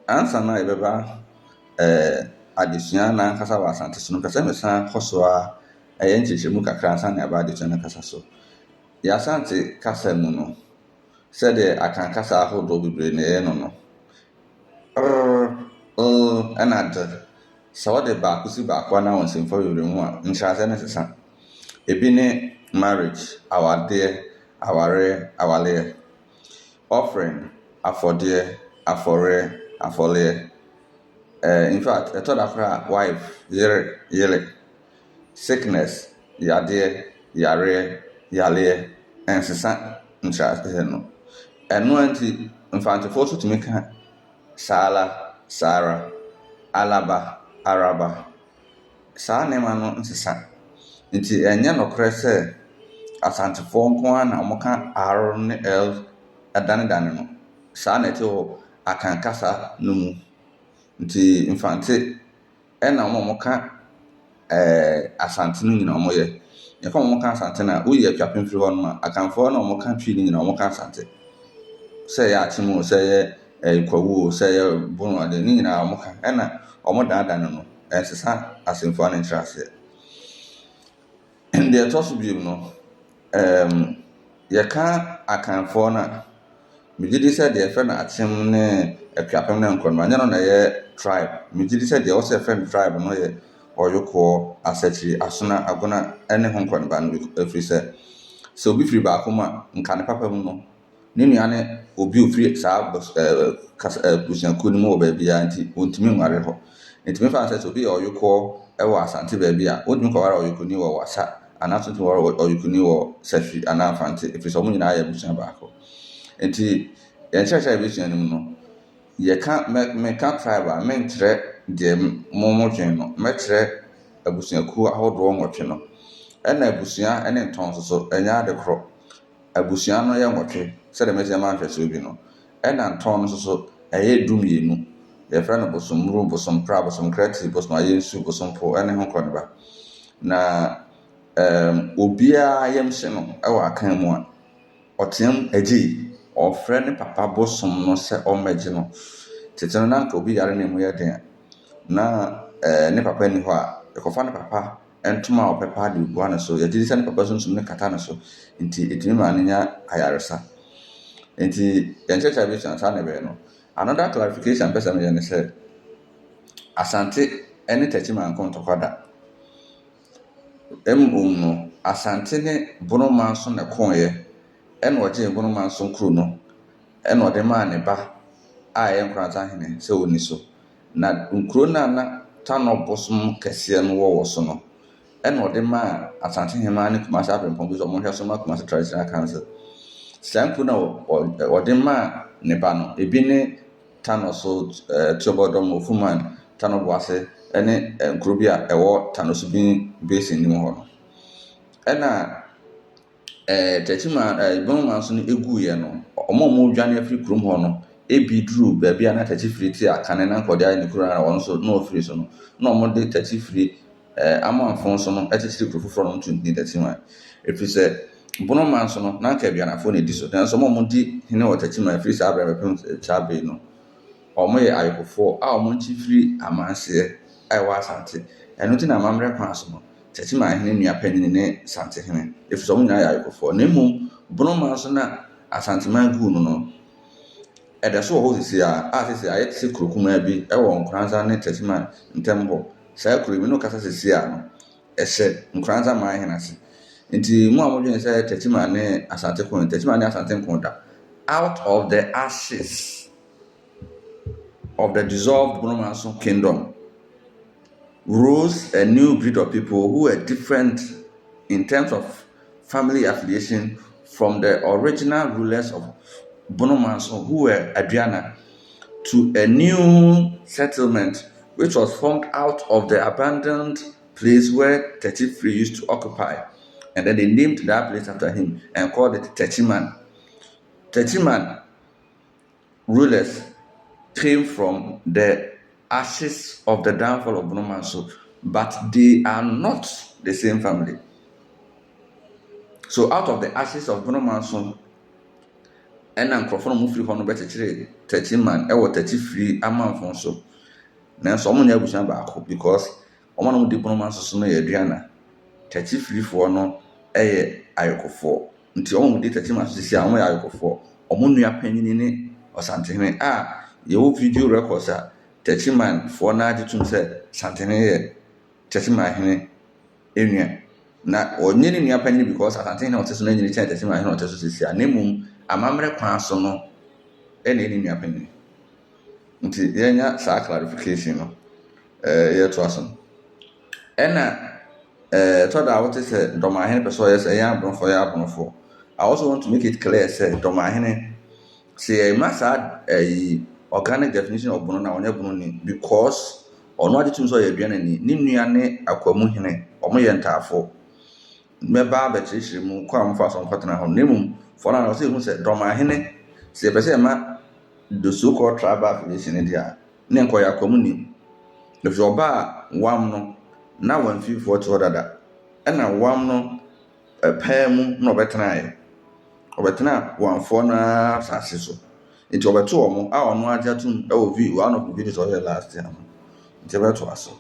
ansa na yɛbɛba adesua na ankasa wɔ Asante so no pɛ sɛ mesan kɔ so a ɛyɛ nkyerɛkyerɛmu kakra ansa na yɛaba adesua no kasa so. Yɛ Asante kasa mu no, sɛdeɛ akankasa ahodoɔ bebree na ɛyɛ no no, ɛna de sɛ wɔde baako si baako ana wɔ nsɛmfo bebree mu a nhyɛaseɛ no sesa. Ebi ne marriage, awadeɛ, awareɛ, awaleɛ, offering, afɔdeɛ, afɔreɛ, afɔleɛ. In fact, ɛtɔ da koraa wife, yere, sickness, yadeɛ, yareɛ, yaleɛ, ɛnsesa nhyɛaseɛ no. Ɛno nti mfantefoɔ so tumi ka saala, saara, alaba, araba. Saa nneɛma no nsesa. Nti ɛnyɛ nokorɛ sɛ Asantefoɔ nko ara na wɔka R ne L ɛdanedane no. Saa na ɛte wɔ akankasa no mu. Nti mfante ɛna wɔka Asante no nyinaa wɔyɛ. Yɛka wɔka Asante na woyɛ atwapem firi hɔ no ma akanfoɔ na wɔka twi no nyinaa wɔka Asante. Sɛ yɛ akyem o, sɛ yɛ kwawu o, sɛ yɛ bono ade ne nyinaa wɔka. Ɛna danedane no ɛnsesa asɛmfua no nkyerɛaseɛ. Deɛ ɛtɔ so bio no, yɛka akanfoɔ no a megye di sɛ deɛ ɛfɛ no akyem ne atwapem ne nkɔnoma nyɛ no na ɛyɛ tribe. Megye di sɛ deɛ ɔsɛ ɛfɛ no tribe no yɛ Ɔyokoɔ, Asakyi, Asona, Agona ɛne ho nkɔnoma no ɛfiri sɛ obi firi baako mu a nka ne papa mu no ne nua ne obi ofiri saa busuakuo no mu wɔ baabi a nti wɔntumi nware hɔ. Nti mefa sɛ obi yɛ Ɔyokoɔ ɛwɔ Asante baabi a wɔntumi kɔware Ɔyokoni wɔ Wasa anaasɛ ntumi wɔre Ɔyokoni wɔ Safi anaa Mfante ɛfiri sɛ wɔn nyinaa yɛ abusua baako. Nti yɛn kyerɛkyerɛ a yɛbɛsua no mu no, meka tribe a menkyerɛ deɛ mo dwen no, mɛkyerɛ abusuakuo ahodoɔ 8 no. Ɛna abusua ne ntɔn so ɛnyɛ ade korɔ. Abusua no yɛ 8 sɛdeɛ mɛkyerɛ ma ahwɛ sɛ obi no. Ɛna ntɔn no so ɛyɛ 12. Yɛfrɛ no bosomru, bosompra, bosomkrati, bosomayensu, bosompo ɛne ho nkɔneba. Na obiara yɛmhyɛ no ɛwɔ akan mu a ɔteam agye ɔfrɛ ne papa bosom no sɛ ɔmmɛgye no. Tete no na nka obi yare ne mu yɛ den na ne papa ni hɔ a yɛkɔfa ne papa ntoma a ɔpɛpa de bua ne so. Yɛgye di sɛ ne papa so nsum ne kata ne so nti ɛtumi ma ne nya ayaresa. Nti yɛn kyerɛkyerɛ bi saa na ɛbɛyɛ no. Another clarification pɛ sɛ meyɛ ne sɛ Asante ne Takyima nko ntɔkwa da. Mmom no Asante ne Bonoma nso na ɛkɔɔeɛ ɛna ɔgye Bonoma nso nkuro no ɛna ɔde maa ne ba a ɛyɛ Nkoranzahene sɛ ɔni so. Na nkuro no a na Tanɔ bosom kɛseɛ no wɔ so no ɛna ɔde maa Asante Hema ne Kumasi Apempɔn bi sɛ ɔmo hwɛ so ma Kumasi Traditional Council. Saa nkuro no ɔde maa ne ba no ebi ne Tanɔ so Tiobɔdɔm, Ofuman, Tanɔ Boase ɛne nkuro bi a ɛwɔ Tanɔ so bi basin nim hɔ no. Ɛna Takyima Bonoma nso no eguiɛ no ɔmo dwane afiri kurom hɔ no ebi duru baabi a na Takyi firi ti akane na nkɔde ayɛ ne kuro na wɔn nso na ofiri so no na ɔmo de Takyi firi amanfo nso no ɛkyekyere kuro foforɔ no nto ne Takyima. Efiri sɛ Bonoma nso no na nka aduanafo na edi so. Nanso ɔmo di hene wɔ Takyima efiri saa abɛn bɛpem kyabe no. Ɔmo yɛ ayekofoɔ a ɔmo nkyi firi amanseɛ a ɛwɔ Asante. Ɛno ti na amammerɛ kwan so no Takyima hene nua panyin ne Asante hene efiri sɛ ɔmo nyinaa yɛ ayekofoɔ. Na mmom Bonoma nso na Asante man gu no no ɛda so wɔ hɔ sisi a sisi ayɛ te sɛ kuro kumaa bi ɛwɔ Nkoranza ne Takyima ntam hɔ. Saa kuro mi no kasa sisi a no ɛhyɛ Nkoranza man hene ase. Nti mu a modwen sɛ Takyima ne Asante ko Takyima ne Asante ko da. Out of the ashes of the dissolved Bonoma kingdom rose a new breed of people who were different in terms of family affiliation from the original rulers of Bonoma who were Aduana, to a new settlement which was formed out of the abandoned place where Takyi used to occupy. And then they named that place after him and called it Takyiman. Takyiman rulers came from the ashes of the downfall of Bonoma, but they are not the same family. So out of the ashes of Bonoma, ɛna nkurɔfoɔ no mu firi hɔ no bɛkyekyere Tachiman ɛwɔ Tachi-Free amanfo so nanso ɔmo nyɛ abusua baako because ɔmo na ɔmo di Bonomanso so no yɛ Aduana Tachi-Free-foɔ no ɛyɛ Ayokofoɔ nti ɔmo di Tachiman so sisi a ɔmo yɛ Ayokofoɔ ɔmo nua panyin ne Ɔsantehene a yɛwɔ video records a Tachiman-foɔ no agye tom sɛ Santehene yɛ Tachiman-hene enua na ɔnyɛ ne nua panyin because Asantehene ɔte so no nyine kyɛn Tachiman-hene ɔte so sisi a na mmom amammerɛ kwan so no ɛna ne nua panyin nti yɛnya saa clarification no yɛtoa so ɛna tɔda a wote sɛ Dɔmahene pɛ sɛ ɔyɛ sɛ ɛyɛ aborɔfoɔ I also want to make it clear sɛ Dɔmahene sɛ yɛma saa organic definition of bono na ɔnyɛ bono ni because ɔno agye tom sɛ ɔyɛ Aduana ni ne nua ne Akwamuhene ɔmo yɛ ntaafo mɛba abɛkyerɛkyerɛ mu kɔ a mofa so nkɔtena hɔ na mmom fɔ no a ɔsɛ yɛhu sɛ Dɔmahene sɛ yɛpɛ sɛ yɛma the so-called tribal affiliation ne deɛ a ne nkɔyɛ Akwamuni ɛfiri ɔba a wam no na wamfifoɔ te hɔ dada ɛna wam no pɛɛ mu na ɔbɛtena wamfoɔ no asase so nti ɔbɛto ɔmo a ɔno agye atom ɛwɔ one of the videos ɔyɛ last year no nti ɛbɛto aso